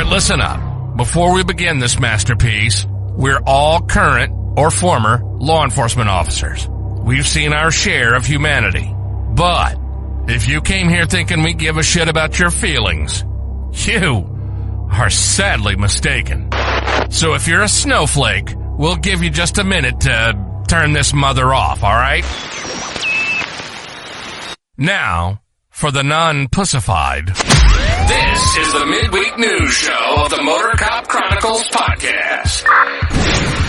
right, listen up. Before we begin this masterpiece, we're all current or former law enforcement officers. We've seen our share of humanity. But if you came here thinking we give a shit about your feelings, you are sadly mistaken. So if you're a snowflake, we'll give you just a minute to turn this mother off, all right? Now, for the non-pussified, this is the midweek news show of the Motor Cop Chronicles podcast.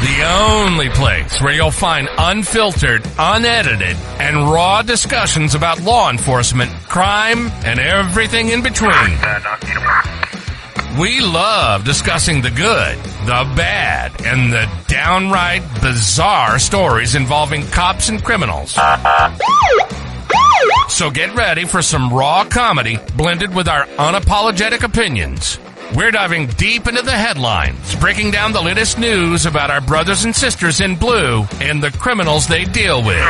The only place where you'll find unfiltered, unedited, and raw discussions about law enforcement, crime, and everything in between. We love discussing the good, the bad, and the downright bizarre stories involving cops and criminals. So get ready for some raw comedy blended with our unapologetic opinions. We're diving deep into the headlines, breaking down the latest news about our brothers and sisters in blue and the criminals they deal with.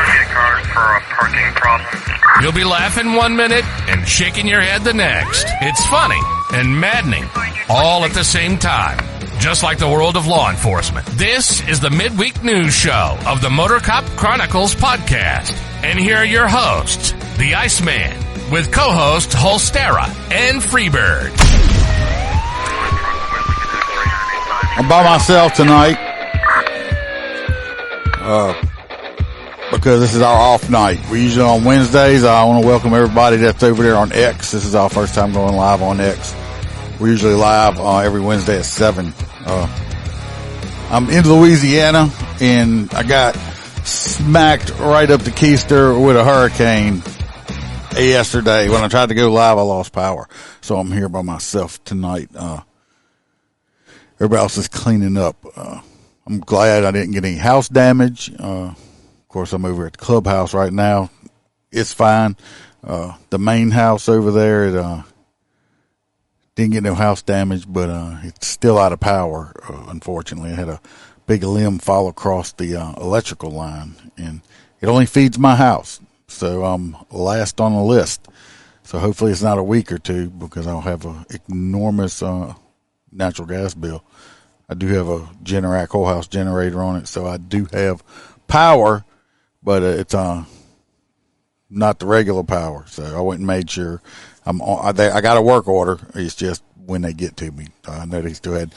You'll be laughing 1 minute and shaking your head the next. It's funny and maddening all at the same time, just like the world of law enforcement. This is the midweek news show of the Motor Cop Chronicles podcast. And here are your hosts, the Iceman, with co-host Holstera and Freebird. I'm by myself tonight because this is our off night. We usually on Wednesdays. I want to welcome everybody that's over there on X. This is our first time going live on X. We're usually live every Wednesday at 7. I'm in Louisiana, and I got smacked right up the keister with a hurricane yesterday. When I tried to go live, I lost power. So I'm here by myself tonight. Everybody else is cleaning up. I'm glad I didn't get any house damage. Of course, I'm over at the clubhouse right now. It's fine. The main house over there, it didn't get no house damage, but it's still out of power, unfortunately. I had a big limb fall across the electrical line, and it only feeds my house. So I'm last on the list. So hopefully it's not a week or two, because I'll have an enormous natural gas bill. I do have a Generac whole house generator on it, so I do have power, but it's not the regular power. So I went and made sure I got a work order. It's just when they get to me. I know they still had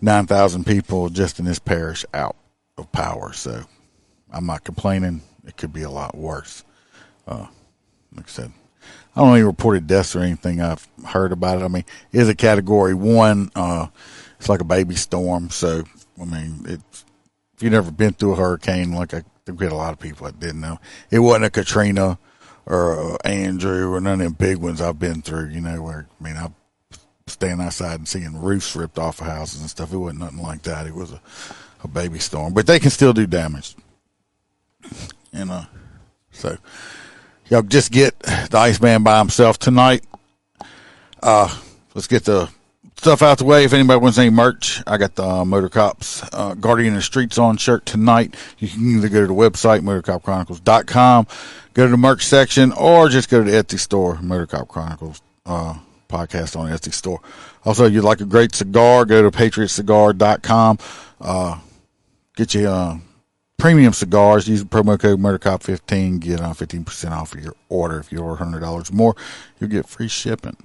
9,000 people just in this parish out of power, so I'm not complaining. It could be a lot worse. Like I said, I don't even reported deaths or anything I've heard about it. I mean, it is a category 1. It's like a baby storm. So, I mean, if you've never been through a hurricane, like I think we had a lot of people that didn't know. It wasn't a Katrina or Andrew or none of them big ones I've been through, where, I mean, I'm standing outside and seeing roofs ripped off of houses and stuff. It wasn't nothing like that. It was a baby storm. But they can still do damage. And so y'all just get the Iceman by himself tonight. Let's get the stuff out the way. If anybody wants any merch, I got the Motor Cops Guardian of the Streets on shirt tonight. You can either go to the website, motorcopchronicles.com, go to the merch section, or just go to the Etsy store, Motor Cop Chronicles podcast on the Etsy store. Also, if you'd like a great cigar, go to patriotcigar.com. Get you premium cigars. Use the promo code MotorCop15. Get 15% off of your order. If you order $100 or more, you'll get free shipping.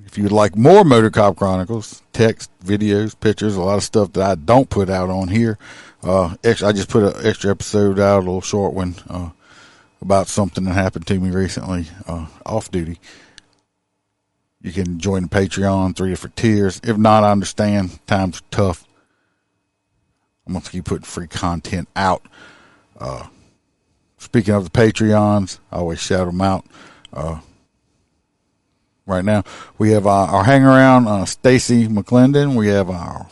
If you would like more Motor Cop Chronicles, text, videos, pictures, a lot of stuff that I don't put out on here. I just put an extra episode out, a little short one, about something that happened to me recently, off duty. You can join the Patreon, 3 different tiers. If not, I understand. Times are tough. I'm going to keep putting free content out. Speaking of the Patreons, I always shout them out. Right now, we have our hang-around, Stacy McClendon. We have our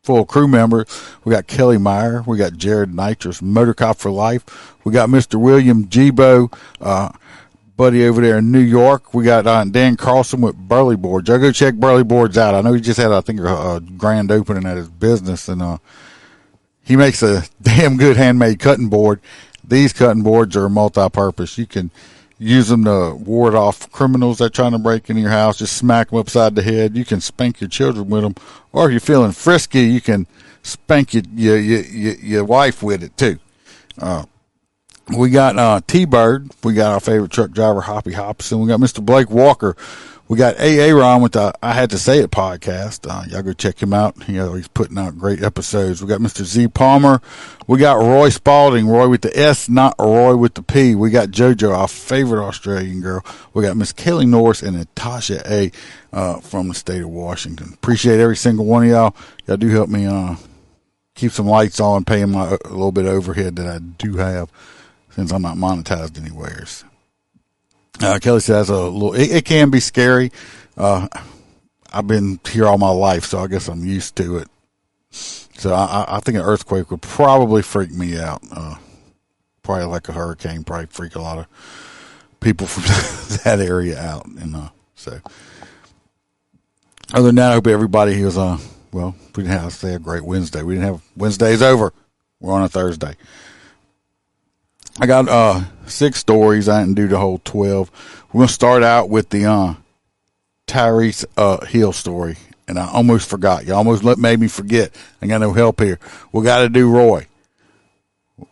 full crew members. We got Kelly Meyer. We got Jared Nitrous, Motor Cop for Life. We got Mr. William Gibo, buddy over there in New York. We got Dan Carlson with Burley Boards. Y'all go check Burley Boards out. I know he just had, I think, a grand opening at his business, and he makes a damn good handmade cutting board. These cutting boards are multi-purpose. You can use them to ward off criminals that are trying to break into your house. Just smack them upside the head. You can spank your children with them. Or if you're feeling frisky, you can spank your wife with it too. We got T-Bird. We got our favorite truck driver, Hoppy Hopson. We got Mr. Blake Walker. We got Aaron with the I Had to Say It podcast. Y'all go check him out. He's putting out great episodes. We got Mr. Z Palmer. We got Roy Spalding, Roy with the S, not Roy with the P. We got JoJo, our favorite Australian girl. We got Miss Kelly Norris and Natasha A. From the state of Washington. Appreciate every single one of y'all. Y'all do help me keep some lights on, paying my a little bit of overhead that I do have since I'm not monetized anywhere. Kelly says it can be scary. I've been here all my life, so I guess I'm used to it. So I think an earthquake would probably freak me out. Probably like a hurricane, probably freak a lot of people from that area out. And so other than that, I hope everybody was we didn't have to say a great Wednesday. We didn't have Wednesday's over. We're on a Thursday. I got 6 stories. I didn't do the whole 12. We're going to start out with the Tyreek Hill story. And I almost forgot. You almost made me forget. I got no help here. We got to do Roy.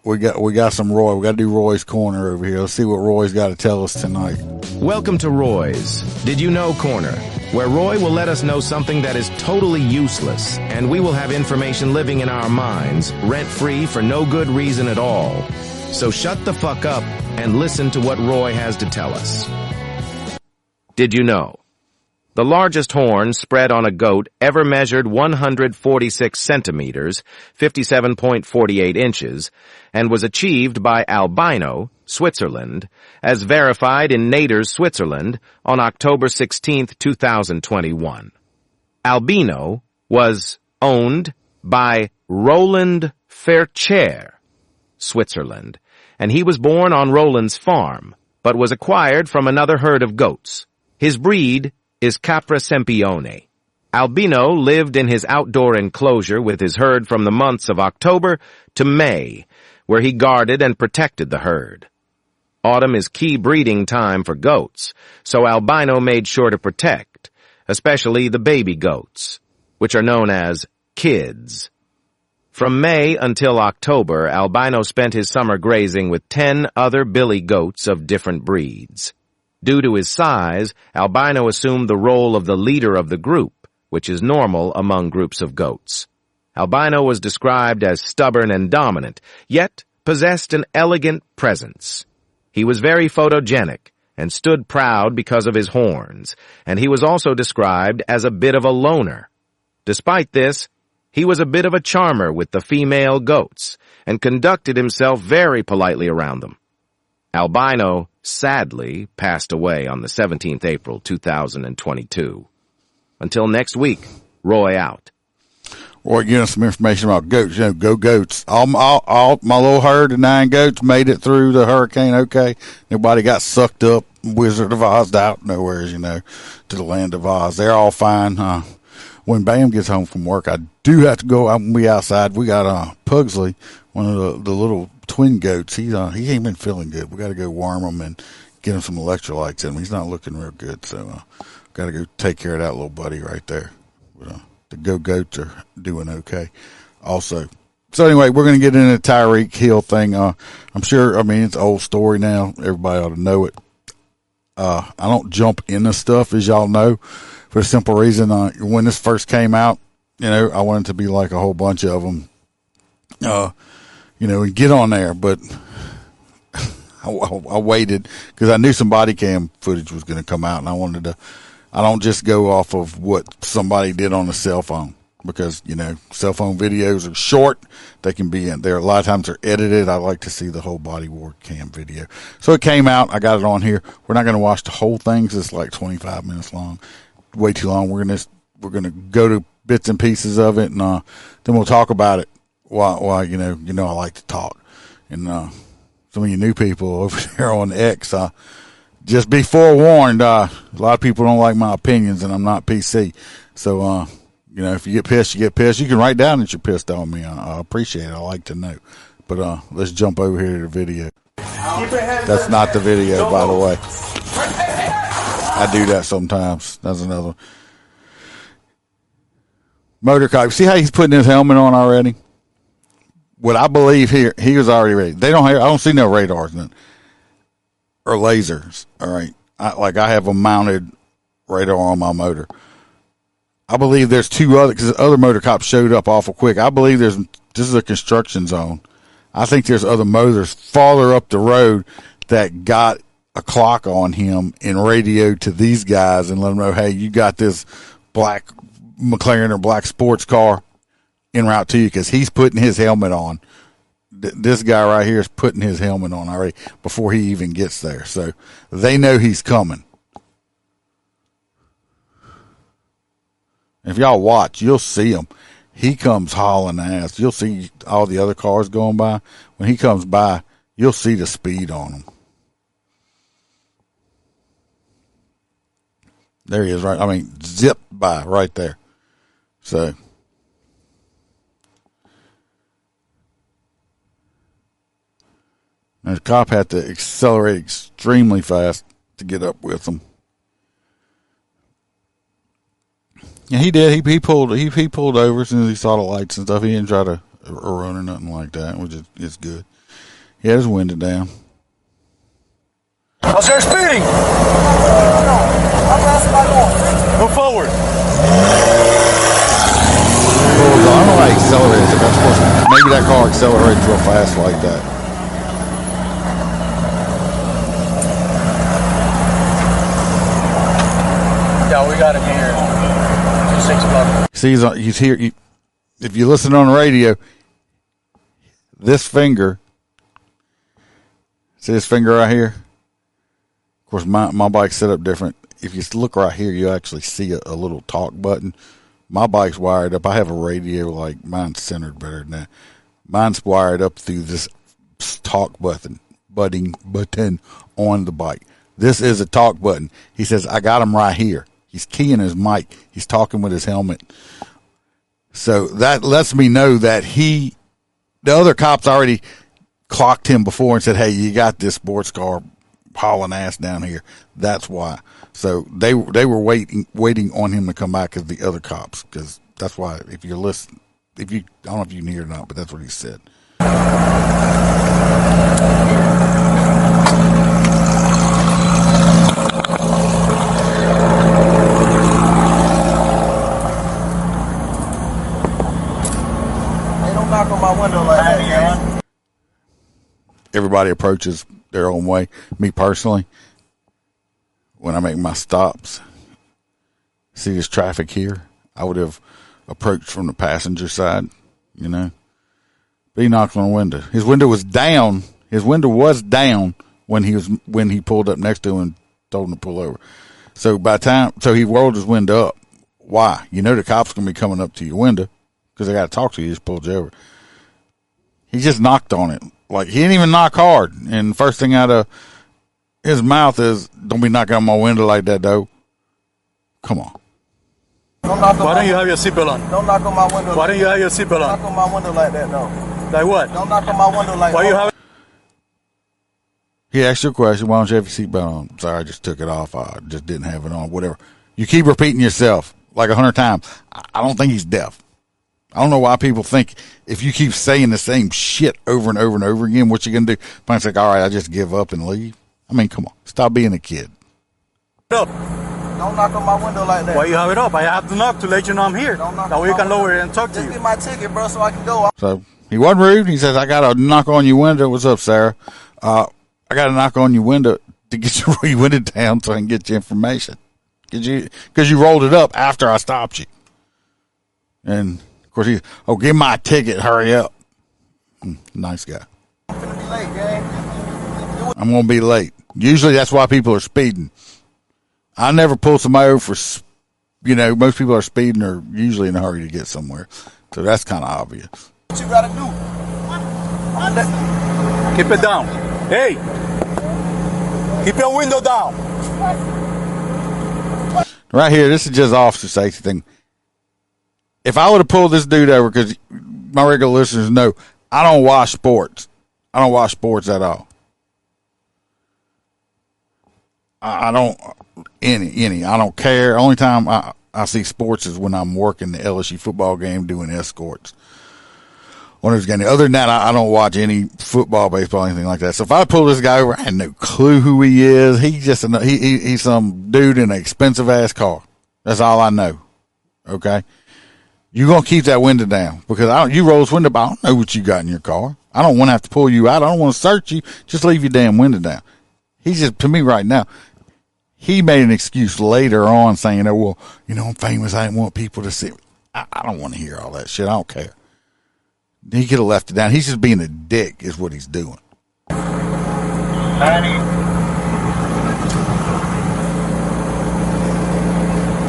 We got some Roy. We got to do Roy's Corner over here. Let's see what Roy's got to tell us tonight. Welcome to Roy's Did You Know Corner, where Roy will let us know something that is totally useless, and we will have information living in our minds, rent-free for no good reason at all. So shut the fuck up and listen to what Roy has to tell us. Did you know? The largest horn spread on a goat ever measured 146 centimeters, 57.48 inches, and was achieved by Albino, Switzerland, as verified in Naders, Switzerland, on October 16, 2021. Albino was owned by Roland Fairchair, Switzerland, and he was born on Roland's farm, but was acquired from another herd of goats. His breed is Capra Sempione. Albino lived in his outdoor enclosure with his herd from the months of October to May, where he guarded and protected the herd. Autumn is key breeding time for goats, so Albino made sure to protect, especially the baby goats, which are known as kids. From May until October, Albino spent his summer grazing with 10 other billy goats of different breeds. Due to his size, Albino assumed the role of the leader of the group, which is normal among groups of goats. Albino was described as stubborn and dominant, yet possessed an elegant presence. He was very photogenic and stood proud because of his horns, and he was also described as a bit of a loner. Despite this, he was a bit of a charmer with the female goats and conducted himself very politely around them. Albino sadly passed away on the 17th April 2022. Until next week, Roy out. Roy, give us some information about goats. Go goats. All my little herd of 9 goats made it through the hurricane okay. Nobody got sucked up, Wizard of Oz out nowhere, to the land of Oz. They're all fine. When Bam gets home from work, I do have to go out and be outside. We got Pugsley, one of the little twin goats. He ain't been feeling good. We got to go warm him and get him some electrolytes in him. He's not looking real good, so got to go take care of that little buddy right there. But the goats are doing okay also. So anyway, we're going to get into the Tyreek Hill thing. I'm sure, it's an old story now. Everybody ought to know it. I don't jump into stuff, as y'all know, for a simple reason. When this first came out, I wanted to be like a whole bunch of them, and get on there. But I waited because I knew some body cam footage was going to come out, and I don't just go off of what somebody did on a cell phone, because, cell phone videos are short. They can be in there. A lot of times they're edited. I like to see the whole body worn cam video. So it came out. I got it on here. We're not going to watch the whole thing because it's like 25 minutes long. Way too long. We're going to go to bits and pieces of it, and then we'll talk about it. Why, I like to talk. And some of you new people over there on X, just be forewarned. A lot of people don't like my opinions, and I'm not PC. So, if you get pissed, you get pissed. You can write down that you're pissed on me. I appreciate it. I like to know. But let's jump over here to the video. That's not the video, by the way. I do that sometimes. That's another one. Motor cop. See how he's putting his helmet on already? What I believe here, he was already ready. I don't see no radars or lasers. All right. I have a mounted radar on my motor. I believe there's two other, because other motor cops showed up awful quick. I believe this is a construction zone. I think there's other motors farther up the road that got a clock on him and radioed to these guys and let them know, hey, you got this black McLaren or black sports car en route to you, because he's putting his helmet on. This guy right here is putting his helmet on already before he even gets there. So they know he's coming. If y'all watch, you'll see him. He comes hauling ass. You'll see all the other cars going by. When he comes by, you'll see the speed on him. There he is, right? I mean, zip by right there. So, and the cop had to accelerate extremely fast to get up with him. Yeah, he did. He pulled over as soon as he saw the lights and stuff. He didn't try to run or nothing like that, which is good. He had his window down. I was there speeding. Move forward. I don't know why he accelerated. Maybe that car accelerated real fast like that. Yeah, we got him here. 6 o'clock. See, he's here. If you listen on the radio, this finger, see this finger right here? Of course, my bike's set up different. If you look right here, you actually see a little talk button. My bike's wired up. I have a radio, like mine's centered better than that. Mine's wired up through this talk button on the bike. This is a talk button. He says, I got him right here. He's keying his mic. He's talking with his helmet. So that lets me know that the other cops already clocked him before and said, hey, you got this sports car hauling ass down here. That's why. So they were waiting on him to come back as the other cops, because that's why, if you're listening, I don't know if you can hear it or not, but that's what he said. Knock on my window like that. Everybody approaches their own way. Me personally, when I make my stops, see this traffic here, I would have approached from the passenger side, you know. But he knocked on the window. His window was down. His window was down when he pulled up next to him and told him to pull over. So he rolled his window up. Why? You know the cops gonna be coming up to your window because they got to talk to you. Just pulled you over. He just knocked on it. Like, he didn't even knock hard. And the first thing out of his mouth is, don't be knocking on my window like that, though. Come on. Why don't you have your seatbelt on? Don't knock on my window. Why don't you have your seatbelt on? Don't knock on my window like that, no. Like what? Don't knock on my window like that. Why you have? He asked you a question. Why don't you have your seatbelt on? Sorry, I just took it off. I just didn't have it on. Whatever. You keep repeating yourself like 100 times. I don't think he's deaf. I don't know why people think if you keep saying the same shit over and over and over again, what you going to do? It's like, all right, I just give up and leave. I mean, come on. Stop being a kid. No. Don't knock on my window like that. Why you have it up? I have to knock to let you know I'm here. That way you can lower it and talk to Just you. get my ticket, bro, so I can go. So he wasn't rude. He says, I got to knock on your window. What's up, Sarah? I got to knock on your window to get your window down so I can get your information. Because you rolled it up after I stopped you. And, of course, give my ticket. Hurry up. Nice guy. I'm gonna be late, gang. I'm going to be late. Usually that's why people are speeding. I never pull somebody over for, most people are speeding or usually in a hurry to get somewhere. So that's kind of obvious. What you gotta do? Keep it down. Hey! Keep your window down. Right here, this is just officer safety thing. If I would have pulled this dude over, because my regular listeners know, I don't watch sports. I don't watch sports at all. I don't I don't care. Only time I see sports is when I'm working the LSU football game doing escorts. Other than that, I don't watch any football, baseball, anything like that. So if I pull this guy over, I had no clue who he is. He's some dude in an expensive ass car. That's all I know. Okay, you're gonna keep that window down because you roll this window, but I don't know what you got in your car. I don't want to have to pull you out. I don't want to search you. Just leave your damn window down. He's just, to me right now, he made an excuse later on saying, "Oh well, I'm famous. I didn't want people to see me." I don't want to hear all that shit. I don't care. He could have left it down. He's just being a dick is what he's doing.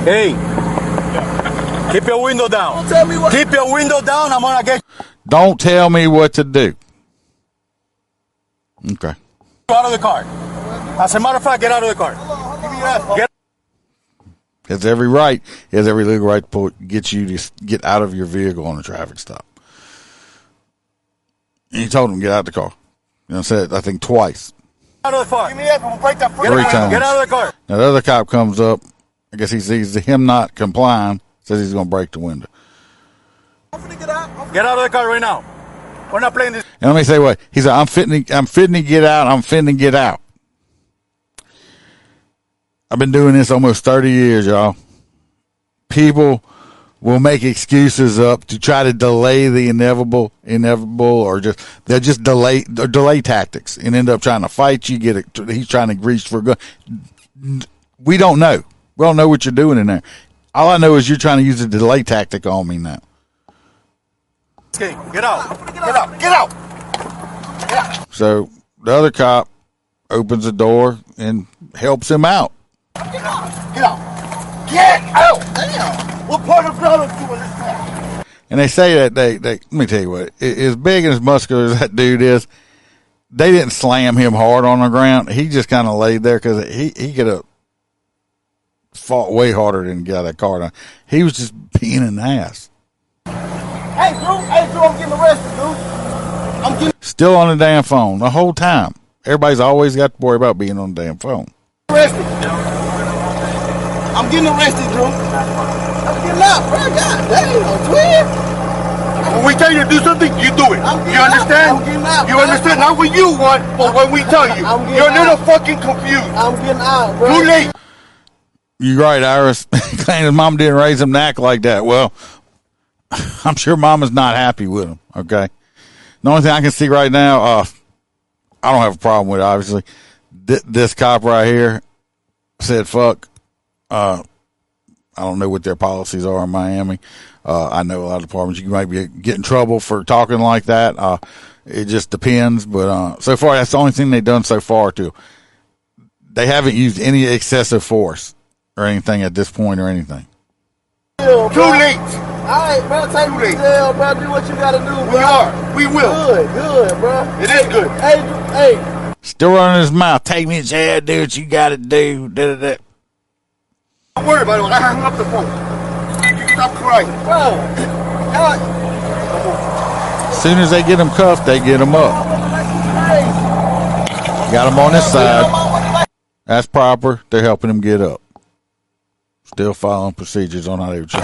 Hey, keep your window down. Don't tell me what. Keep your window down. I'm gonna get Don't tell me what to do. Okay. you out of the car. As a matter of fact, get out of the car. Give me your ass. Get. He has every right. He has every legal right to get you to get out of your vehicle on a traffic stop. And he told him to get out of the car. Said I think twice. Out of the car. Give me your ass. I'm gonna break that front. 3 times. Get out of the car. Now the other cop comes up. I guess he sees him not complying. Says he's going to break the window. Get out of the car right now. We're not playing this. And let me say what he said. I'm fitting to get out. I'm fitting to get out. I've been doing this almost 30 years, y'all. People will make excuses up to try to delay the inevitable, or they'll just delay tactics and end up trying to fight you. He's trying to reach for a gun. We don't know. We don't know what you're doing in there. All I know is you're trying to use a delay tactic on me now. Okay, get out. Get out. Get out. Get out. So the other cop opens the door and helps him out. Get out. Get out. Get out. Damn. What part of blood are doing this? And they say that they let me tell you what, as big and as muscular as that dude is, they didn't slam him hard on the ground. He just kind of laid there because he could have fought way harder than get out of that car. He was just being an ass. Hey, Drew, I'm getting arrested, dude. Still on the damn phone the whole time. Everybody's always got to worry about being on the damn phone. Arrested. I'm getting arrested, Drew. I'm getting out, bro. God damn, twin. When we tell you to do something, you do it. You understand? I'm getting out, you bro. understand? Not what you want, but what we tell you. You're a little fucking confused. I'm getting out, bro. Too late. You're right, Iris. Claiming his mom didn't raise him to act like that. Well, I'm sure mama's not happy with him, okay? The only thing I can see right now, I don't have a problem with it, obviously. This cop right here said, fuck. I don't know what their policies are in Miami. I know a lot of departments, you might get in trouble for talking like that. It just depends. But so far, that's the only thing they've done so far, too. They haven't used any excessive force or anything at this point or anything. Too late. All right, bro, take me to jail, bro. Do what you gotta do, bro. We are. We will. Good, bro. It is good. Hey. Still running his mouth. Take me to jail, do what you gotta do. Da-da-da. Don't worry about it. I hung up the phone. Stop crying. Bro. As soon as they get him cuffed, they get him up. Got him on his side. That's proper. They're helping him get up. Still following procedures on how they were trying.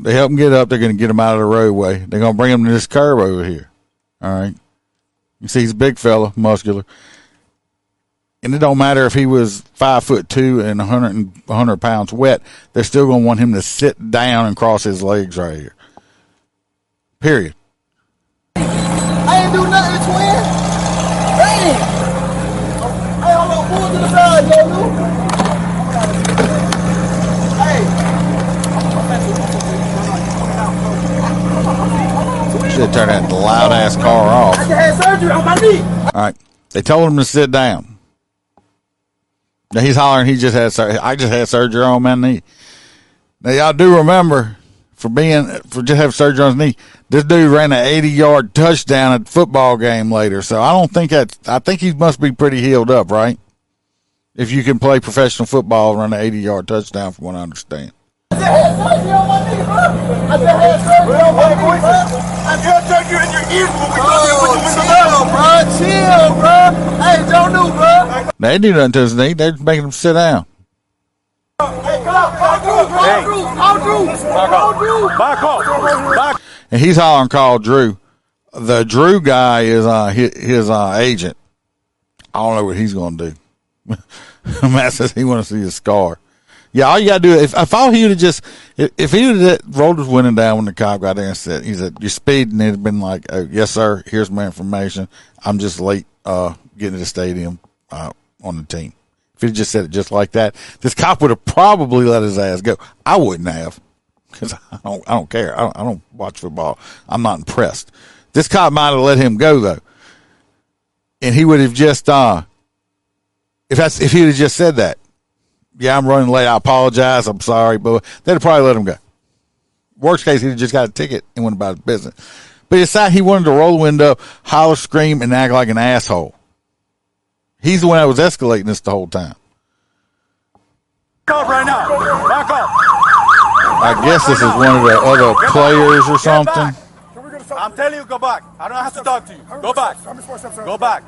They help him get up. They're going to get him out of the roadway. They're going to bring him to this curb over here. All right. You see, he's a big fella, muscular. And it don't matter if he was 5'2" and 100 pounds wet. They're still going to want him to sit down and cross his legs right here. Period. I ain't do nothing, twin. Hey, hold on, pull to the side, yo, Hey. Should turn that loud ass car off. I just had surgery on my knee. All right. They told him to sit down. Now he's hollering. I just had surgery on my knee. Now y'all do remember for just having surgery on his knee. This dude ran an 80-yard touchdown at the football game later. So I think he must be pretty healed up, right? If you can play professional football and run an 80-yard touchdown, from what I understand. I just had surgery on my knee, bro. I just had surgery on my knee, bro. I just turned you in your ears when we Chill, bro. Hey, Joe New, bro. They didn't do nothing to his knee. They're making him sit down. Hey, come on. Call Drew. Back off. And he's hollering, call Drew. The Drew guy is his agent. I don't know what he's going to do. Matt says he wants to see his scar. Yeah, all you got to do, if all he would have just, if he would have rolled his window down when the cop got there and said, he said, you're speeding, it'd have been like, oh, yes, sir, here's my information. I'm just late getting to the stadium on the team. If he just said it just like that, this cop would have probably let his ass go. I wouldn't have, because I don't care. I don't watch football. I'm not impressed. This cop might have let him go, though. And he would have just, if he would have just said that, yeah, I'm running late, I apologize, I'm sorry, but they'd have probably let him go. Worst case, he'd have just got a ticket and went about his business. But he decided he wanted to roll the window, holler, scream, and act like an asshole. He's the one that was escalating this the whole time. Back off right now. Back off. I guess this is one of the other players or something. I'm telling you, go back. I don't have to talk to you. Go back. Go back.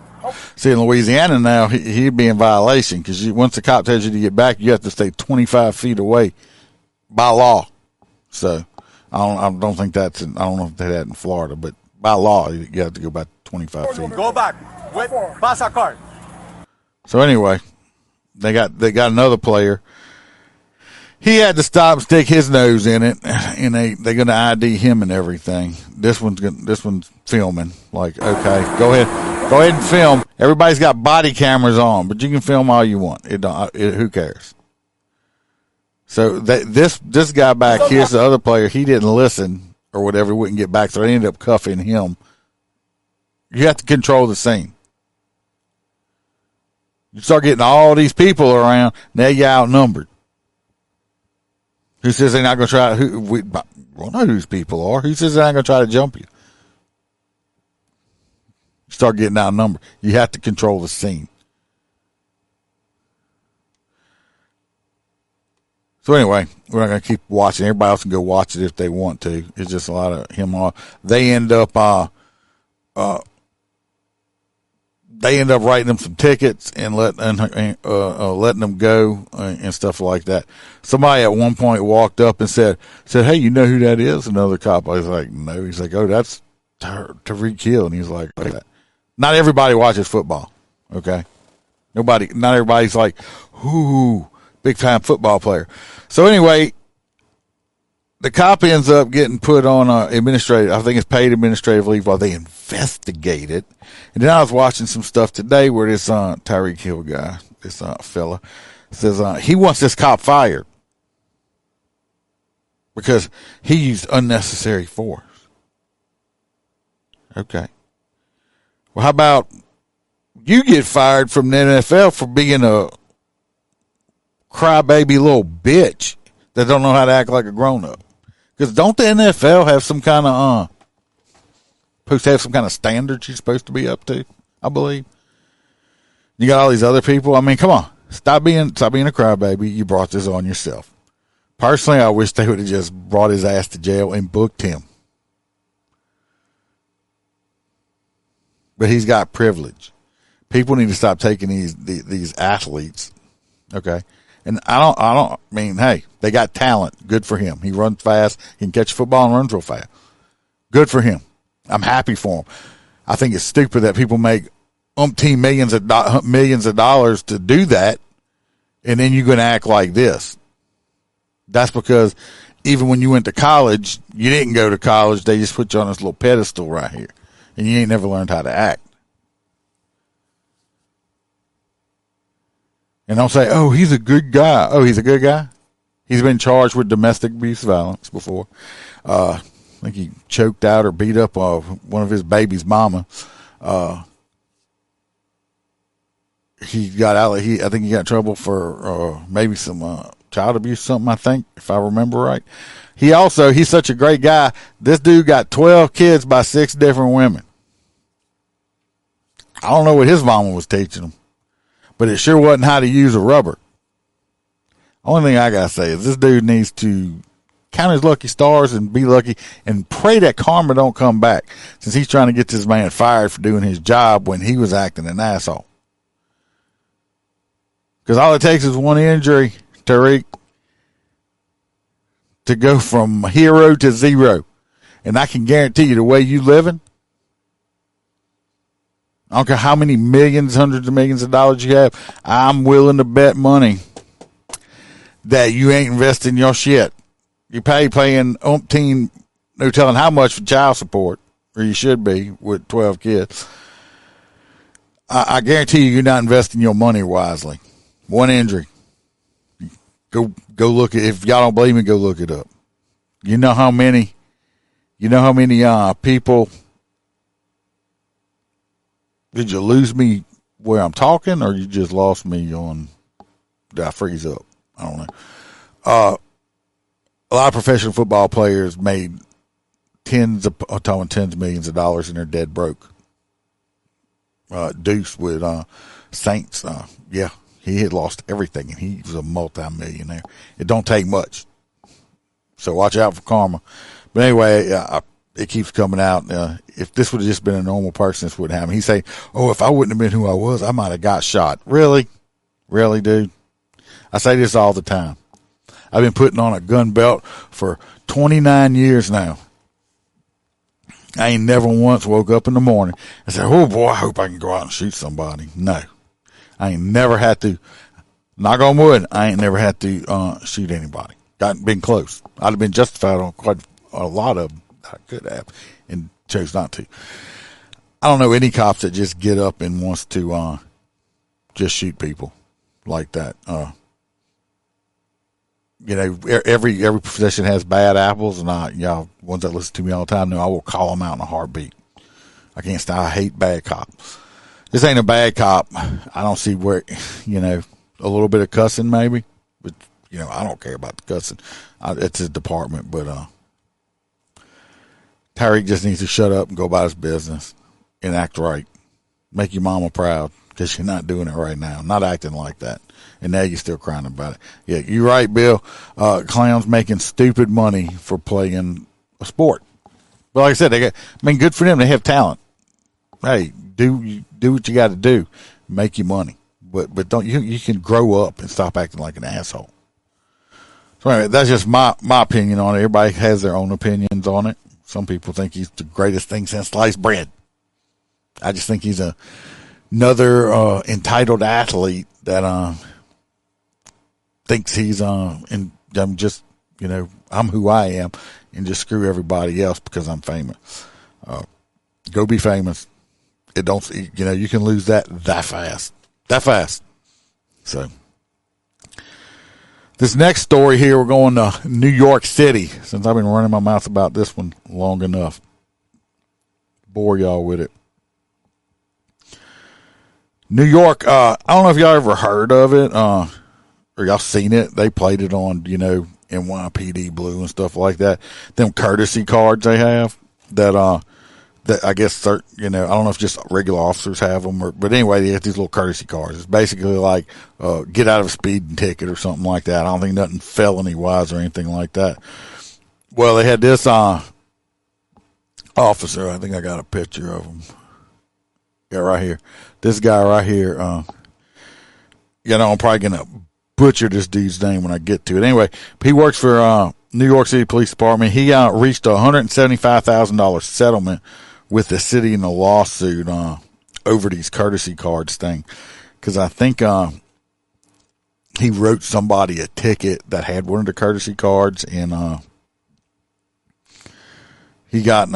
See, in Louisiana now, he'd be in violation because once the cop tells you to get back, you have to stay 25 feet away by law. So I don't think that's I don't know if they had that in Florida, but by law, you have to go back 25 feet. Go back. Wait. Pass a card. So anyway, they got another player. He had to stop and stick his nose in it, and they're going to ID him and everything. This one's filming. Like, okay, go ahead and film. Everybody's got body cameras on, but you can film all you want. Who cares? So this guy back here's the other player. He didn't listen or whatever. He wouldn't get back, so they ended up cuffing him. You have to control the scene. You start getting all these people around. Now you're outnumbered. Who says they're not going to try? We don't know who these people are. Who says they're not going to try to jump you? You start getting outnumbered. You have to control the scene. So anyway, we're not going to keep watching. Everybody else can go watch it if they want to. It's just a lot of him on. They end up writing them some tickets and letting them go and stuff like that. Somebody at one point walked up and said, "Hey, you know who that is?" Another cop. I was like, "No." He's like, "Oh, that's Tyreek Hill." And he's like, "Not everybody watches football, okay? Not everybody's like, ooh, big time football player." So anyway, the cop ends up getting put on administrative, I think it's paid administrative leave while they investigate it. And then I was watching some stuff today where this Tyreek Hill guy, this fella, says he wants this cop fired because he used unnecessary force. Okay. Well, how about you get fired from the NFL for being a crybaby little bitch that don't know how to act like a grown-up? Because don't the NFL have some kind of supposed to have some kind of standards you're supposed to be up to? I believe you got all these other people. I mean, come on, stop being a crybaby. You brought this on yourself. Personally, I wish they would have just brought his ass to jail and booked him. But he's got privilege. People need to stop taking these athletes. Okay. And I mean, hey, they got talent. Good for him. He runs fast. He can catch football and runs real fast. Good for him. I'm happy for him. I think it's stupid that people make umpteen millions of dollars to do that, and then you're going to act like this. That's because even when you went to college, you didn't go to college. They just put you on this little pedestal right here, and you ain't never learned how to act. And don't say, "Oh, he's a good guy." Oh, he's a good guy? He's been charged with domestic abuse violence before. I think he choked out or beat up one of his baby's mama. He got out. I think he got in trouble for maybe some child abuse, something. I think, if I remember right. He's such a great guy. This dude got 12 kids by 6 different women. I don't know what his mama was teaching him, but it sure wasn't how to use a rubber. Only thing I gotta say is this dude needs to count his lucky stars and be lucky and pray that karma don't come back, since he's trying to get this man fired for doing his job when he was acting an asshole. Because all it takes is one injury, Tyreek, to go from hero to zero. And I can guarantee you the way you living, I don't care how many millions, hundreds of millions of dollars you have, I'm willing to bet money that you ain't investing your shit. You paying umpteen, no telling how much for child support, or you should be with 12 kids. I guarantee you're not investing your money wisely. One injury. Go look at, if y'all don't believe me, go look it up. You know how many people. Did you lose me where I'm talking, or you just lost me on, did I freeze up? I don't know. A lot of professional football players made tens of millions of dollars and they're dead broke. Deuce with Saints, yeah, he had lost everything and he was a multi-millionaire. It don't take much. So watch out for karma. But anyway, it keeps coming out. If this would have just been a normal person, this wouldn't happen. He's saying, oh, if I wouldn't have been who I was, I might have got shot. Really? Really, dude? I say this all the time. I've been putting on a gun belt for 29 years now. I ain't never once woke up in the morning and said, oh, boy, I hope I can go out and shoot somebody. No. I ain't never had to, knock on wood, I ain't never had to shoot anybody. Been close. I'd have been justified on quite a lot of them. I could have and chose not to. I don't know any cops that just get up and wants to just shoot people like that. Every profession has bad apples, and y'all ones that listen to me all the time know I will call them out in a heartbeat. I can't stand. I hate bad cops. This ain't a bad cop. I don't see where, a little bit of cussing maybe, but I don't care about the cussing. It's his department, but Tyreek just needs to shut up and go about his business and act right. Make your mama proud, because you're not doing it right now. Not acting like that. And now you're still crying about it. Yeah, you're right, Bill. Clowns making stupid money for playing a sport. But like I said, good for them. They have talent. Hey, do what you got to do. Make your money. But don't you can grow up and stop acting like an asshole. So anyway, that's just my opinion on it. Everybody has their own opinions on it. Some people think he's the greatest thing since sliced bread. I just think he's another entitled athlete that thinks he's and I'm just I'm who I am, and just screw everybody else because I'm famous. Go be famous. It don't you can lose that fast. So this next story here, we're going to New York City, since I've been running my mouth about this one long enough. Bore y'all with it. New York, I don't know if y'all ever heard of it, or y'all seen it. They played it on, NYPD Blue and stuff like that. Them courtesy cards they have that I guess, I don't know if just regular officers have them, but anyway, they get these little courtesy cards. It's basically like, get out of a speeding ticket or something like that. I don't think nothing felony wise or anything like that. Well, they had this, officer. I think I got a picture of him. Yeah, right here. This guy right here, I'm probably going to butcher this dude's name when I get to it. Anyway, he works for New York City Police Department. He reached a $175,000 settlement with the city in a lawsuit over these courtesy cards thing. Because I think he wrote somebody a ticket that had one of the courtesy cards, and he got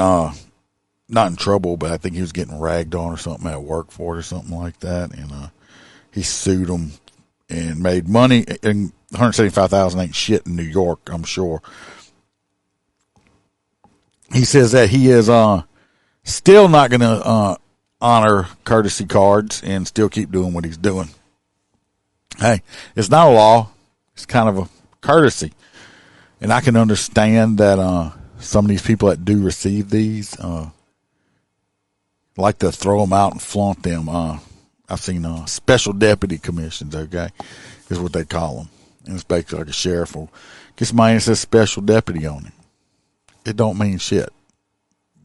not in trouble, but I think he was getting ragged on or something at work for it or something like that, and he sued them and made money. And $175,000 ain't shit in New York, I'm sure. He says that he is still not going to honor courtesy cards and still keep doing what he's doing. Hey, it's not a law. It's kind of a courtesy. And I can understand that some of these people that do receive these like to throw them out and flaunt them. I've seen special deputy commissions, okay, is what they call them. And it's basically like a sheriff will get somebody that says special deputy on him. It don't mean shit.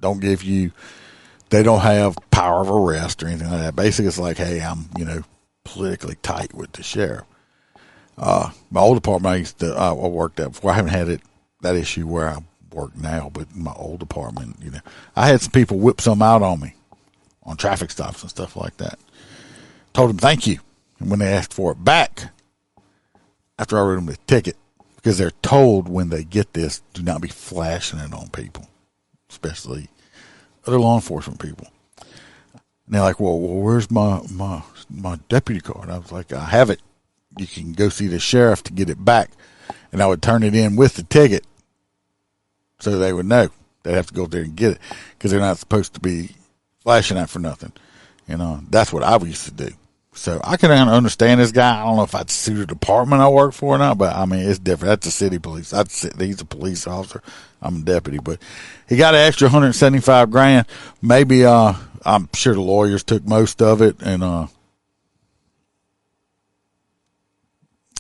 They don't have power of arrest or anything like that. Basically, it's like, hey, I'm, politically tight with the sheriff. My old department I worked at before. I haven't had that issue where I work now, but in my old department, I had some people whip some out on me on traffic stops and stuff like that. Told them thank you. And when they asked for it back, after I wrote them the ticket, because they're told when they get this, do not be flashing it on people, especially other law enforcement people. And they're like, well, where's my deputy card? I was like, I have it. You can go see the sheriff to get it back. And I would turn it in with the ticket so they would know. They'd have to go there and get it because they're not supposed to be flashing that for nothing. That's what I used to do. So I can understand this guy. I don't know if I'd sue the department I work for or not, but I mean, it's different. That's the city police. He's a police officer. I'm a deputy, but he got an extra $175,000. Maybe, I'm sure the lawyers took most of it. And,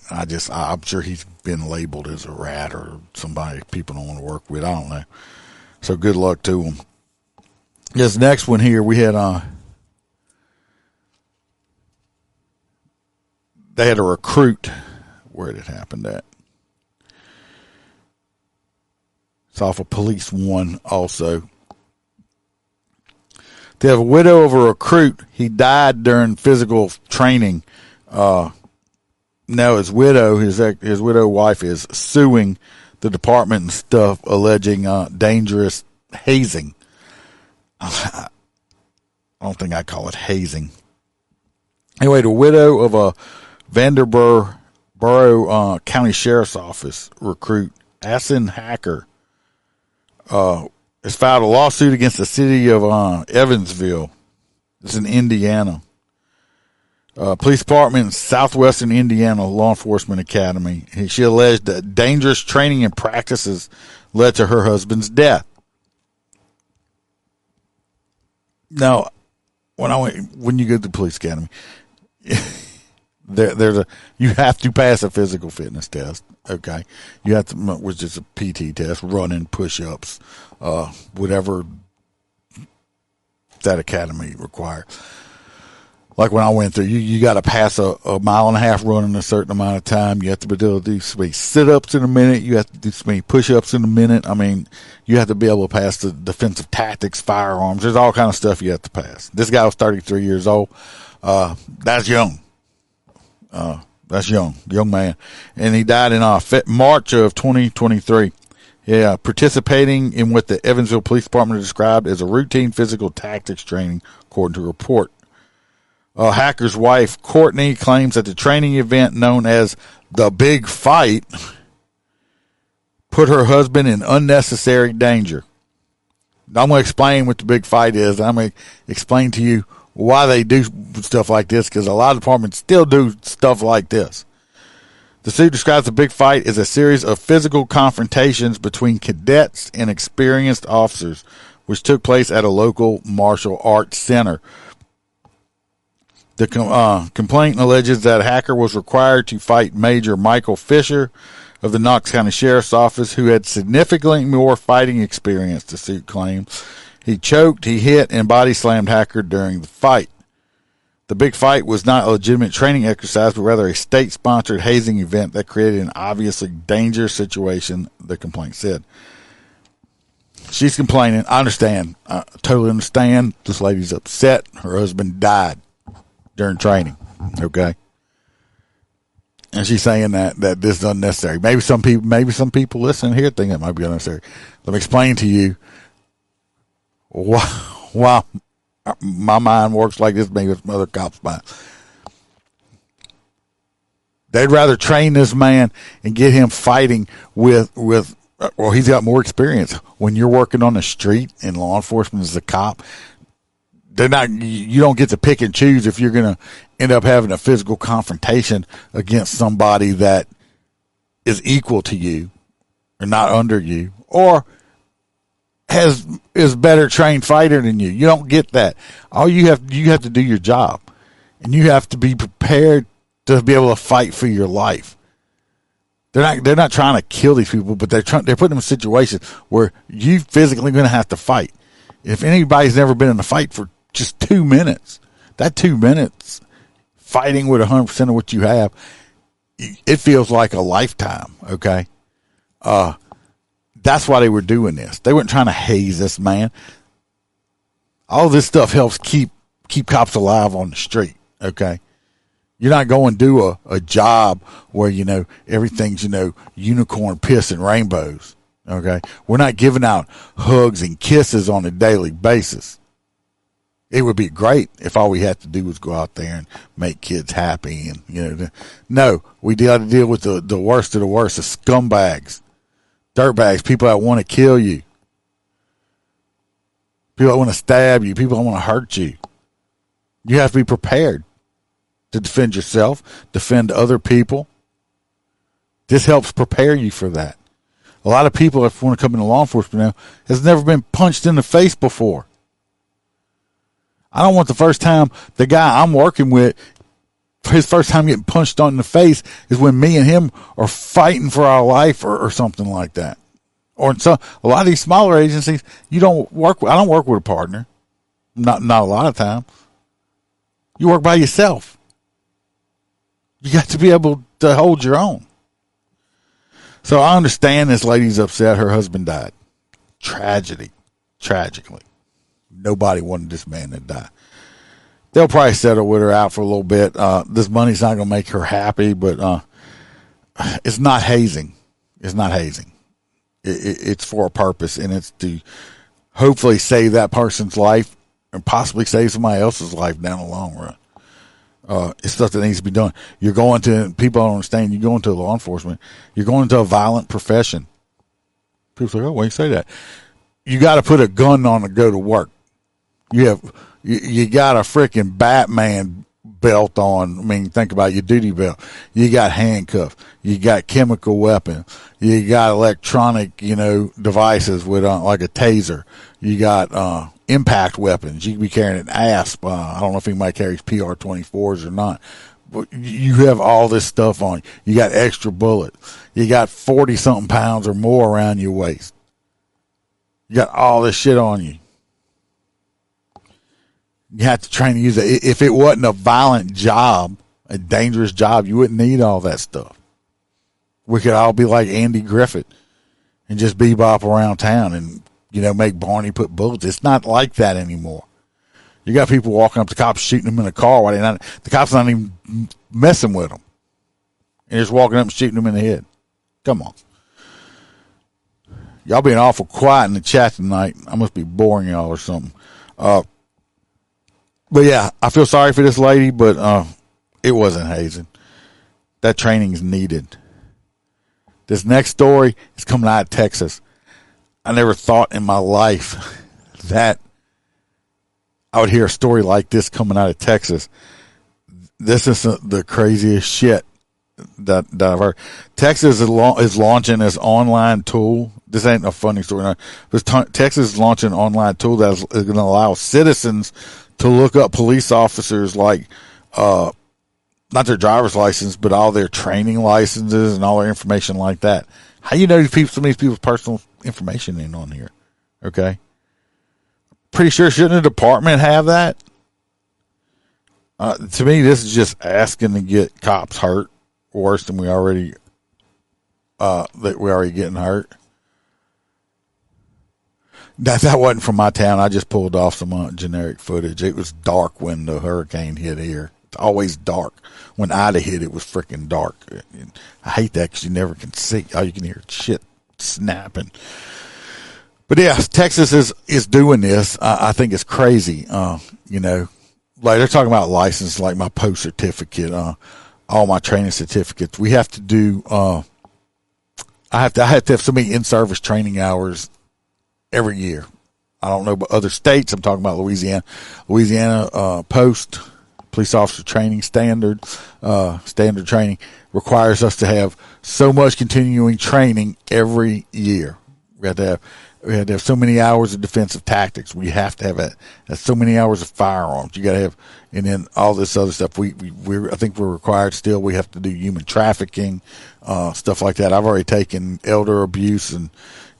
I'm sure he's been labeled as a rat or somebody people don't want to work with. I don't know. So good luck to him. This next one here, we had, they had a recruit. Where did it happen at? It's off of Police 1 also. They have a widow of a recruit. He died during physical training. Now his widow wife is suing the department and stuff, alleging dangerous hazing. I don't think I call it hazing. Anyway, the widow of a Vanderburgh County Sheriff's Office recruit, Asin Hacker, has filed a lawsuit against the city of Evansville. It's in Indiana. Police Department in Southwestern Indiana Law Enforcement Academy. She alleged that dangerous training and practices led to her husband's death. Now, when you go to the police academy, you have to pass a physical fitness test. Okay, you have to, which is a PT test, running, push-ups, whatever that academy requires. Like when I went through, you got to pass a mile and a half running a certain amount of time. You have to be able to do so many sit-ups in a minute. You have to do so many push-ups in a minute. I mean, you have to be able to pass the defensive tactics, firearms. There's all kind of stuff you have to pass. This guy was 33 years old. That's young. That's young man. And he died in March of 2023. Yeah, participating in what the Evansville Police Department described as a routine physical tactics training, according to a report. Hacker's wife, Courtney, claims that the training event known as the Big Fight put her husband in unnecessary danger. I'm going to explain what the Big Fight is. I'm going to explain to you why they do stuff like this, because a lot of departments still do stuff like this. The suit describes the Big Fight as a series of physical confrontations between cadets and experienced officers, which took place at a local martial arts center. The complaint alleges that Hacker was required to fight Major Michael Fisher of the Knox County Sheriff's Office, who had significantly more fighting experience, the suit claims. He choked, he hit, and body slammed Hacker during the fight. The Big Fight was not a legitimate training exercise, but rather a state-sponsored hazing event that created an obviously dangerous situation, the complaint said. She's complaining. I understand. I totally understand. This lady's upset. Her husband died during training. Okay. And she's saying that this is unnecessary. Maybe some people listening here think it might be unnecessary. Let me explain to you why my mind works like this, maybe some other cops' mind. They'd rather train this man and get him fighting with he's got more experience. When you're working on the street in law enforcement as a cop, you don't get to pick and choose if you're going to end up having a physical confrontation against somebody that is equal to you or not under you, or is better trained fighter than you. You don't get that. All you have to do your job, and you have to be prepared to be able to fight for your life. They're not trying to kill these people, but they're putting them in situations where you physically going to have to fight. If anybody's never been in a fight for just 2 minutes, that 2 minutes fighting with 100% of what you have, it feels like a lifetime. Okay, that's why they were doing this. They weren't trying to haze this man. All this stuff helps keep cops alive on the street. Okay. You're not going to do a job where, everything's, unicorn piss and rainbows. Okay. We're not giving out hugs and kisses on a daily basis. It would be great if all we had to do was go out there and make kids happy. And, no, we got to deal with the worst of the worst, the scumbags, dirtbags, people that want to kill you, people that want to stab you, people that want to hurt you. You have to be prepared to defend yourself, defend other people. This helps prepare you for that. A lot of people that want to come into law enforcement now has never been punched in the face before. I don't want the first time the guy I'm working with, his first time getting punched on the face is when me and him are fighting for our life or something like that. Or in a lot of these smaller agencies, I don't work with a partner. Not a lot of time. You work by yourself. You got to be able to hold your own. So I understand this lady's upset. Her husband died. Tragically. Nobody wanted this man to die. They'll probably settle with her out for a little bit. This money's not going to make her happy, but it's not hazing. It's not hazing. It's for a purpose, and it's to hopefully save that person's life and possibly save somebody else's life down the long run. It's stuff that needs to be done. People don't understand, you go into law enforcement, you're going into a violent profession. People say, oh, why you say that? You got to put a gun on to go to work. You got a freaking Batman belt on. I mean, think about your duty belt. You got handcuffs. You got chemical weapons. You got electronic, devices with like a taser. You got impact weapons. You can be carrying an ASP. I don't know if anybody carries PR-24s or not, but you have all this stuff on you. You got extra bullets. You got 40-something pounds or more around your waist. You got all this shit on you. You have to train to use it. If it wasn't a violent job, a dangerous job, you wouldn't need all that stuff. We could all be like Andy Griffith and just bebop around town and, make Barney put bullets. It's not like that anymore. You got people walking up to cops, shooting them in a car while the cops not even messing with them. And just walking up and shooting them in the head. Come on. Y'all being awful quiet in the chat tonight. I must be boring y'all or something. But yeah, I feel sorry for this lady, but it wasn't hazing. That training is needed. This next story is coming out of Texas. I never thought in my life that I would hear a story like this coming out of Texas. This is the craziest shit that I've heard. Texas is launching this online tool. This ain't a funny story. Texas is launching an online tool that is going to allow citizens to look up police officers like not their driver's license, but all their training licenses and all their information like that. How you know some of these people's personal information ain't on here? Okay. Pretty sure shouldn't a department have that? To me, this is just asking to get cops hurt worse than we already getting hurt. That wasn't from my town. I just pulled off some generic footage. It was dark when the hurricane hit here. It's always dark. When Ida hit, it was freaking dark. I hate that because you never can see. All you can hear is shit snapping. But yeah, Texas is doing this. I think it's crazy. Like they're talking about license, like my post certificate, all my training certificates. We have to do. I have to have so many in-service training hours every year. I don't know about other states. I'm talking about Louisiana. Louisiana post police officer training standard training requires us to have so much continuing training every year. We have to have We had to have so many hours of defensive tactics. We have to have so many hours of firearms. You got to have, and then all this other stuff. I think we're required still. We have to do human trafficking, stuff like that. I've already taken elder abuse and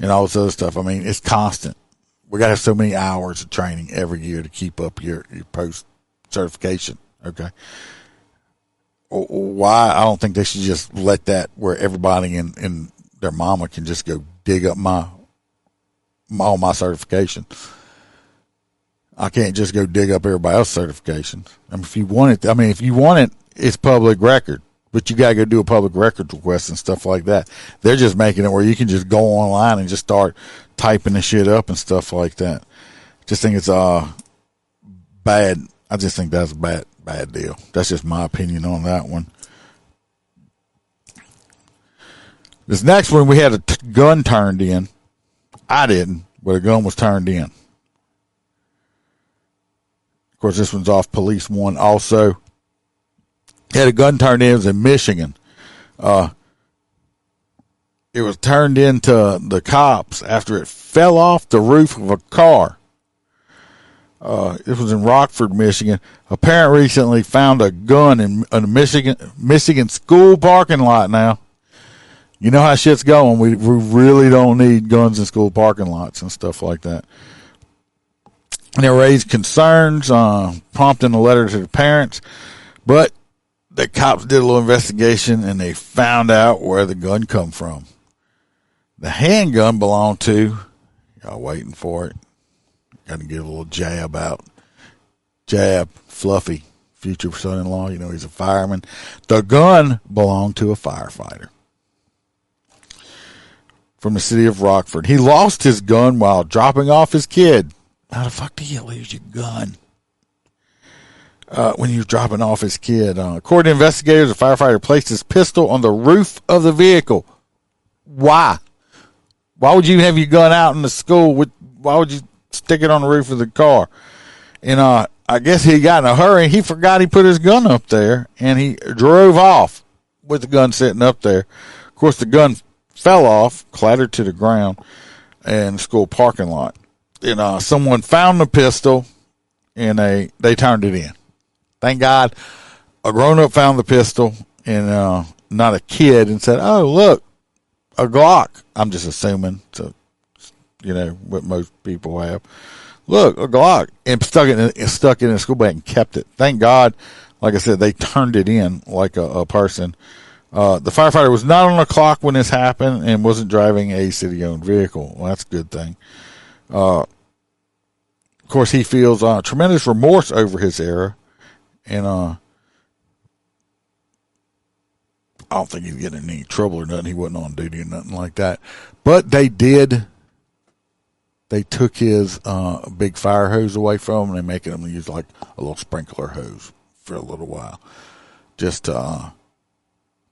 all this other stuff. I mean, it's constant. We got to have so many hours of training every year to keep up your post certification. Okay. Why? I don't think they should just let that where everybody and their mama can just go dig up all my certification. I can't just go dig up everybody else's certifications. I mean, if you want it, it's public record, but you got to go do a public record request and stuff like that. They're just making it where you can just go online and just start typing the shit up and stuff like that. Just think it's bad. I just think that's a bad deal. That's just my opinion on that one. This next one, we had a gun turned in. I didn't, but a gun was turned in. Of course, this one's off Police 1 also. Had a gun turned in. It was in Michigan. It was turned into the cops after it fell off the roof of a car. It was in Rockford, Michigan. A parent recently found a gun in a Michigan school parking lot now. You know how shit's going. We really don't need guns in school parking lots and stuff like that. And it raised concerns, prompting a letter to the parents. But the cops did a little investigation, and they found out where the gun come from. The handgun belonged to, y'all waiting for it. Got to get a little jab out. Jab, Fluffy, future son-in-law. You know, he's a fireman. The gun belonged to a firefighter from the city of Rockford. He lost his gun while dropping off his kid. How the fuck do you lose your gun when you're dropping off his kid? According to investigators, the firefighter placed his pistol on the roof of the vehicle. Why? Why would you have your gun out in the school? Why would you stick it on the roof of the car? And I guess he got in a hurry. He forgot he put his gun up there, and he drove off with the gun sitting up there. Of course, the gun fell off, clattered to the ground in the school parking lot. And someone found the pistol, and they turned it in. Thank God, a grown-up found the pistol, and not a kid, and said, "Oh, look, a Glock." I'm just assuming, so you know what most people have. Look, a Glock, and stuck it in a school bag and kept it. Thank God, like I said, they turned it in like a person. The firefighter was not on the clock when this happened and wasn't driving a city-owned vehicle. Well, that's a good thing. Of course, he feels tremendous remorse over his error, and I don't think he's getting in any trouble or nothing. He wasn't on duty or nothing like that. But they took his big fire hose away from him, and they're making him use like a little sprinkler hose for a little while, just to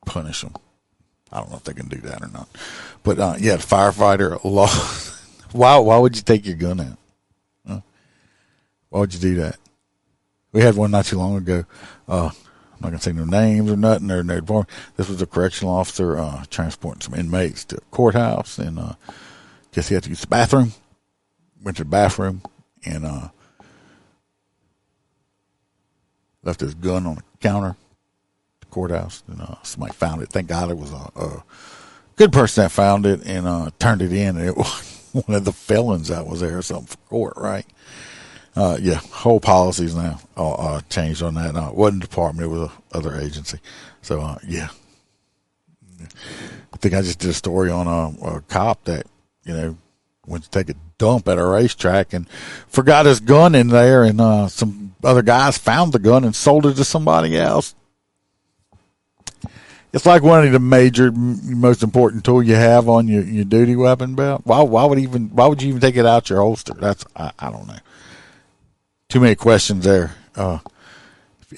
punish him. I don't know if they can do that or not. But yeah, the firefighter lost. Why would you take your gun out? Huh? Why would you do that? We had one not too long ago. I'm not going to say no names or nothing. Or no department. This was a correctional officer transporting some inmates to a courthouse, and guess he had to use the bathroom. Went to the bathroom and left his gun on the counter at the courthouse. And somebody found it. Thank God it was a good person that found it and turned it in. And it was one of the felons that was there or something for court, right? Yeah, whole policies now changed on that. It wasn't a department, it was another agency. So, yeah. I think I just did a story on a cop that, you know, went to take a dump at a racetrack and forgot his gun in there, and some other guys found the gun and sold it to somebody else. It's like one of the major, most important tool you have on your duty weapon belt. Why would you even take it out your holster? That's I don't know. Too many questions there. If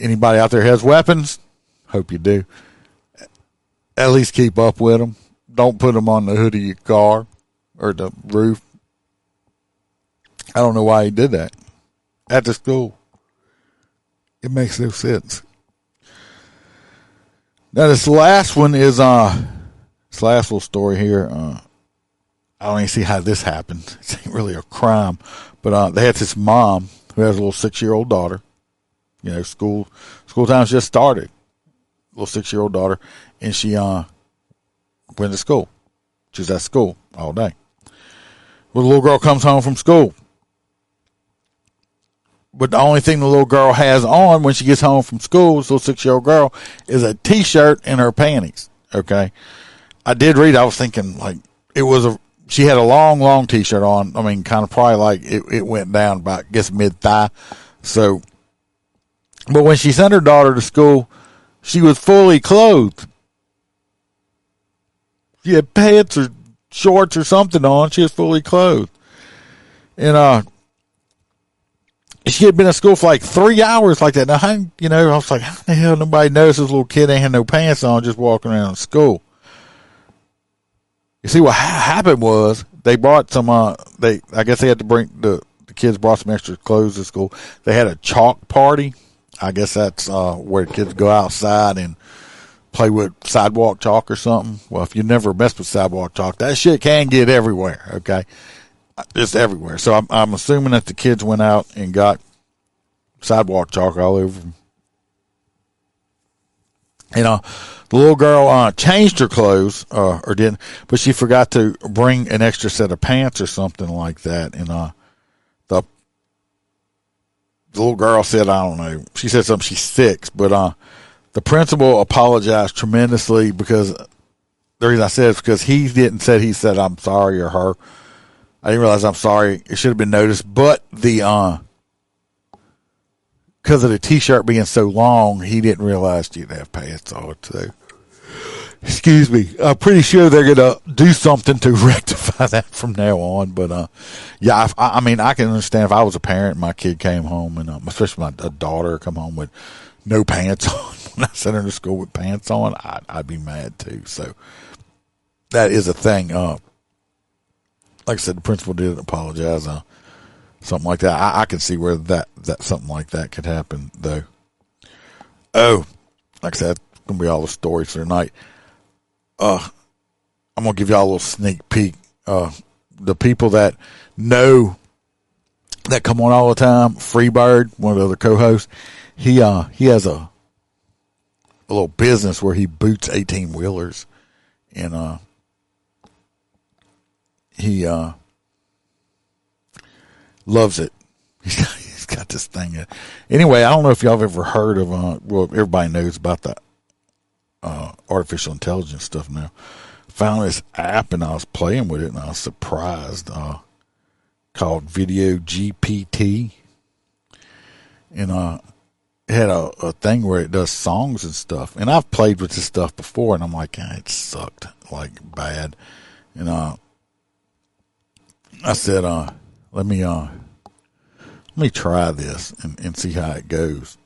anybody out there has weapons, hope you do. At least keep up with them. Don't put them on the hood of your car or the roof. I don't know why he did that at the school. It makes no sense. Now this last one is this last little story here. I don't even see how this happened. It ain't really a crime. But they had this mom who has a little 6-year-old daughter. You know, school times just started. Little 6-year-old daughter. And she went to school. She was at school all day. Well, the little girl comes home from school. But the only thing the little girl has on when she gets home from school, this little 6-year-old girl, is a T-shirt and her panties. Okay. I did read, I was thinking, like, she had a long T-shirt on. I mean, kind of probably like it went down about, I guess, mid-thigh. So, but when she sent her daughter to school, she was fully clothed. She had pants or shorts or something on. She was fully clothed. And, she had been at school for like 3 hours like that. Now, I was like, how the hell nobody knows this little kid ain't had no pants on just walking around school? You see, what happened was they brought some, I guess they had to bring, the kids brought some extra clothes to school. They had a chalk party. I guess that's where kids go outside and play with sidewalk chalk or something. Well, if you never messed with sidewalk chalk, that shit can get everywhere, okay? Just everywhere. So I'm assuming that the kids went out and got sidewalk chalk all over them. The little girl changed her clothes, or didn't, but she forgot to bring an extra set of pants or something like that. And the little girl said, I don't know, she said something, she's 6, but the principal apologized tremendously because the reason I said is because he said I'm sorry, or her. I didn't realize I'm sorry. It should have been noticed. But because of the T-shirt being so long, he didn't realize she'd have pants on. So, excuse me. I'm pretty sure they're going to do something to rectify that from now on. But, yeah, I mean, I can understand if I was a parent and my kid came home, and especially my daughter come home with no pants on. When I sent her to school with pants on, I'd be mad too. So, that is a thing. Like I said, the principal did apologize. Something like that. I can see where that something like that could happen, though. Oh, like I said, it's going to be all the stories for tonight. I'm going to give y'all a little sneak peek. The people that know that come on all the time, Freebird, one of the other co-hosts, he has a little business where he boots 18-wheelers, and he loves it. He's got this thing. Anyway, I don't know if y'all have ever heard of, well, everybody knows about the artificial intelligence stuff now. Found this app, and I was playing with it, and I was surprised, called Video GPT. And it had a thing where it does songs and stuff. And I've played with this stuff before, and I'm like, it sucked, like, bad. And I said, let me try this and see how it goes.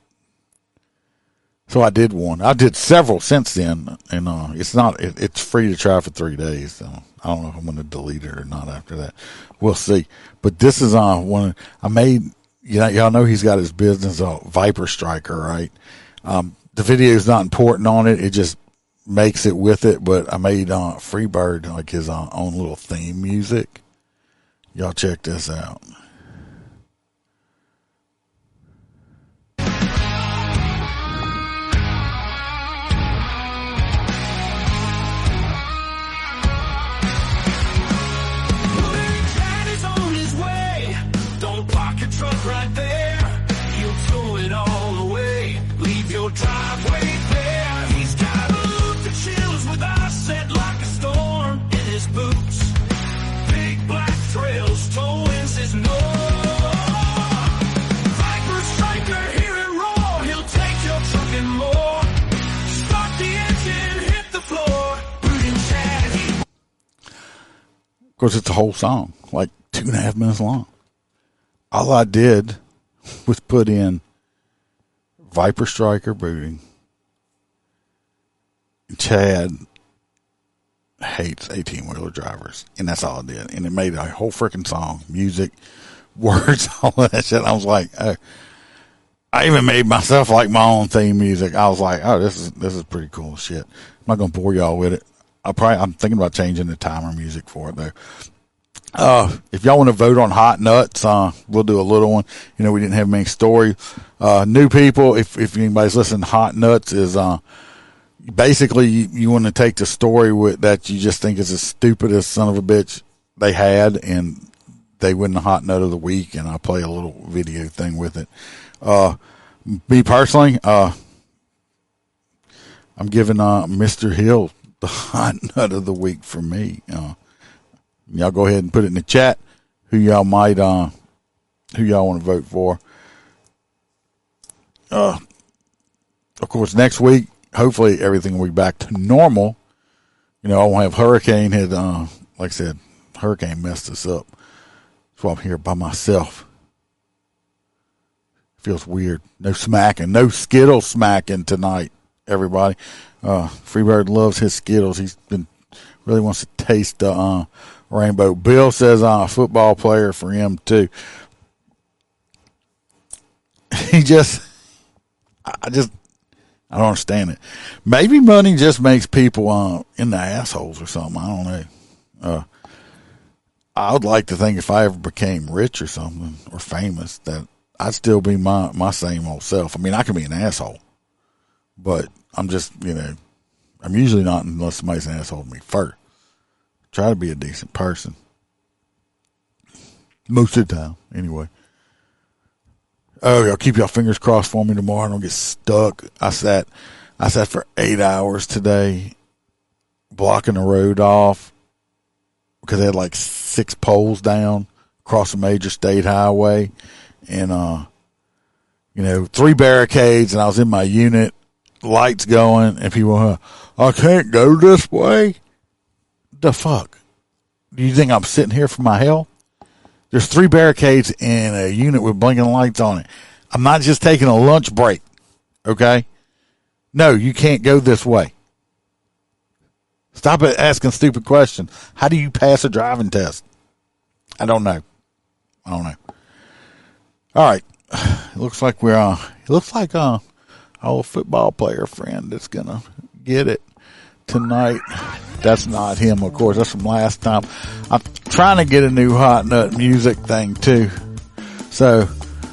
So I did one. I did several since then, and it's free to try for 3 days. So I don't know if I'm going to delete it or not after that. We'll see. But this is one I made. Y'all know he's got his business, Viper Striker, right? The video is not important on it. It just makes it with it. But I made Freebird like his own little theme music. Y'all check this out. Right there, he'll tow it all away. Leave your driveway bare. He's got a look that chills with eyes set like a storm in his boots. Big black trails, towing says no. Viper Striker, hear it roar. He'll take your truck and more. Start the engine, hit the floor. Boot and chat. Of course, it's a whole song, like 2.5 minutes long. All I did was put in Viper Striker booting. Chad hates 18-wheeler drivers. And that's all I did. And it made a whole freaking song. Music, words, all of that shit. I was like, oh. I even made myself like my own theme music. I was like, oh, this is pretty cool shit. I'm not going to bore y'all with it. I'm thinking about changing the timer music for it, though. If y'all want to vote on hot nuts, we'll do a little one. You know, we didn't have many stories. New people, if anybody's listening, hot nuts is basically you want to take the story that you just think is the stupidest son of a bitch they had, and they win the hot nut of the week, and I play a little video thing with it. Me personally, I'm giving Mr. Hill the hot nut of the week for me. Y'all go ahead and put it in the chat who y'all want to vote for. Of course, next week, hopefully everything will be back to normal. You know, I won't have hurricane like I said, hurricane messed us up. So I'm here by myself. Feels weird. No smacking, no Skittle smacking tonight, everybody. Freebird loves his Skittles. Really wants to taste the rainbow. Bill says football player for him too. I don't understand it. Maybe money just makes people in the assholes or something. I don't know. I would like to think if I ever became rich or something or famous that I'd still be my same old self. I mean, I can be an asshole, but I'm just, I'm usually not unless somebody's an asshole to me first. Try to be a decent person. Most of the time, anyway. Oh, y'all keep y'all fingers crossed for me tomorrow. I don't get stuck. I sat for 8 hours today blocking the road off because they had like 6 poles down across a major state highway. And, 3 barricades, and I was in my unit, lights going, and people, I can't go this way. The fuck? Do you think I'm sitting here for my hell? There's 3 barricades in a unit with blinking lights on it. I'm not just taking a lunch break, okay? No, you can't go this way. Stop asking stupid questions. How do you pass a driving test? I don't know. All right. It looks like our old football player friend is going to get it tonight. That's not him, of course. That's from last time. I'm trying to get a new hot nut music thing too. So,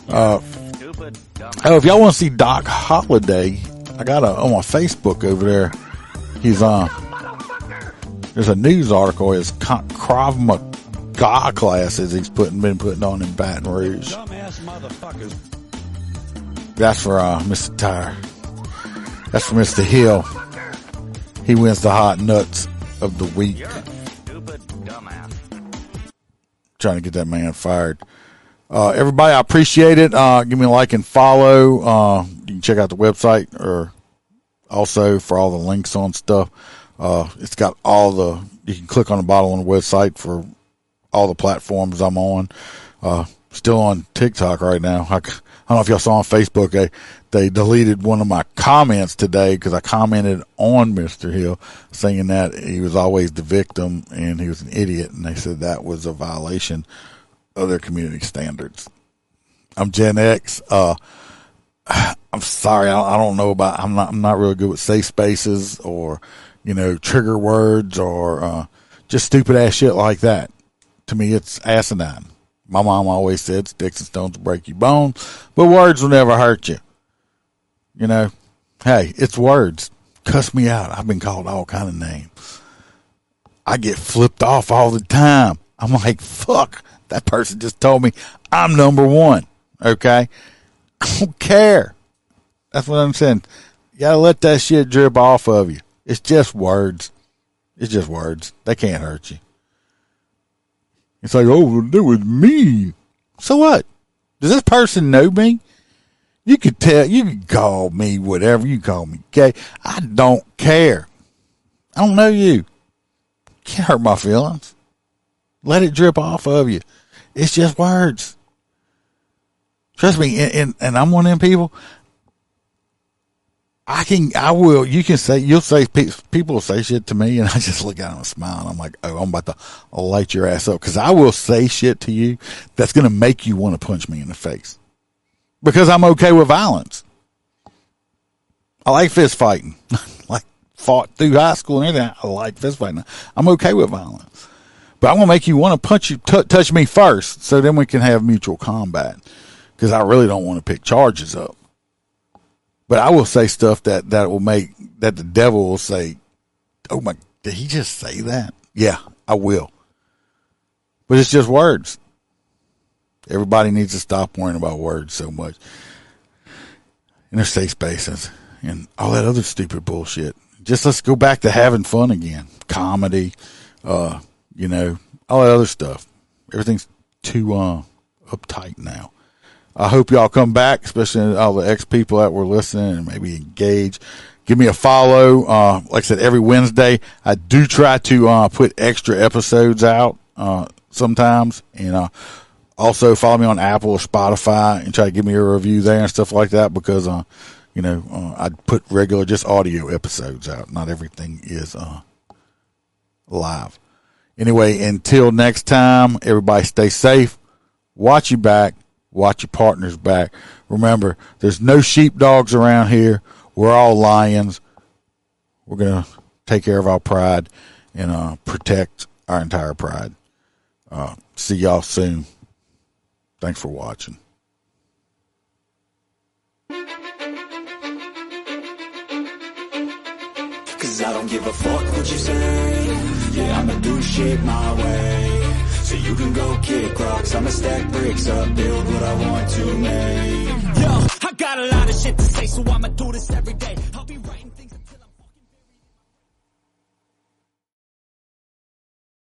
if y'all want to see Doc Holliday, I got on my Facebook over there. He's there's a news article. His Krav Maga classes he's been putting on in Baton Rouge. That's for Mr. Tyre. That's for Mr. Hill. He wins the hot nuts of the week. Trying to get that man fired. Everybody, I appreciate it. Give me a like and follow. You can check out the website or also for all the links on stuff. It's got you can click on the bottom on the website for all the platforms I'm on. Still on TikTok right now. I don't know if y'all saw on Facebook, they deleted one of my comments today because I commented on Mr. Hill saying that he was always the victim and he was an idiot, and they said that was a violation of their community standards. I'm Gen X. I'm sorry, I don't know about. I'm not really good with safe spaces or trigger words or just stupid ass shit like that. To me, it's asinine. My mom always said sticks and stones will break your bones, but words will never hurt you. Hey, it's words. Cuss me out. I've been called all kind of names. I get flipped off all the time. I'm like, fuck, that person just told me I'm number one. Okay? I don't care. That's what I'm saying. You gotta let that shit drip off of you. It's just words. It's just words. They can't hurt you. It's like, oh, that was mean. So what? Does this person know me? You could call me whatever you call me, okay? I don't care. I don't know you. Can't hurt my feelings. Let it drip off of you. It's just words. Trust me, and I'm one of them people. You'll say, people will say shit to me, and I just look at them and smile, and I'm like, oh, I'm about to light your ass up, because I will say shit to you that's going to make you want to punch me in the face, because I'm okay with violence. I like fist fighting. Like, fought through high school and everything. I like fist fighting. I'm okay with violence. But I'm going to make you want to punch you, touch me first, so then we can have mutual combat. Because I really don't want to pick charges up. But I will say stuff that will make, that the devil will say, oh my, did he just say that? Yeah, I will. But it's just words. Everybody needs to stop worrying about words so much. In their safe spaces and all that other stupid bullshit. Just let's go back to having fun again. Comedy, you know, all that other stuff. Everything's too uptight now. I hope y'all come back, especially all the ex-people that were listening and maybe engage. Give me a follow. Like I said, every Wednesday, I do try to put extra episodes out sometimes. And also follow me on Apple or Spotify and try to give me a review there and stuff like that because, you know, I put regular just audio episodes out. Not everything is live. Anyway, until next time, everybody stay safe. Watch your back. Watch your partner's back. Remember, there's no sheepdogs around here. We're all lions. We're going to take care of our pride and protect our entire pride. See y'all soon. Thanks for watching. Cause I don't give a fuck what you say. Yeah, I'ma do shit my way. So you can go kick rocks, I'ma stack bricks up, build what I want to make. Yo, I got a lot of shit to say, so I'ma do this every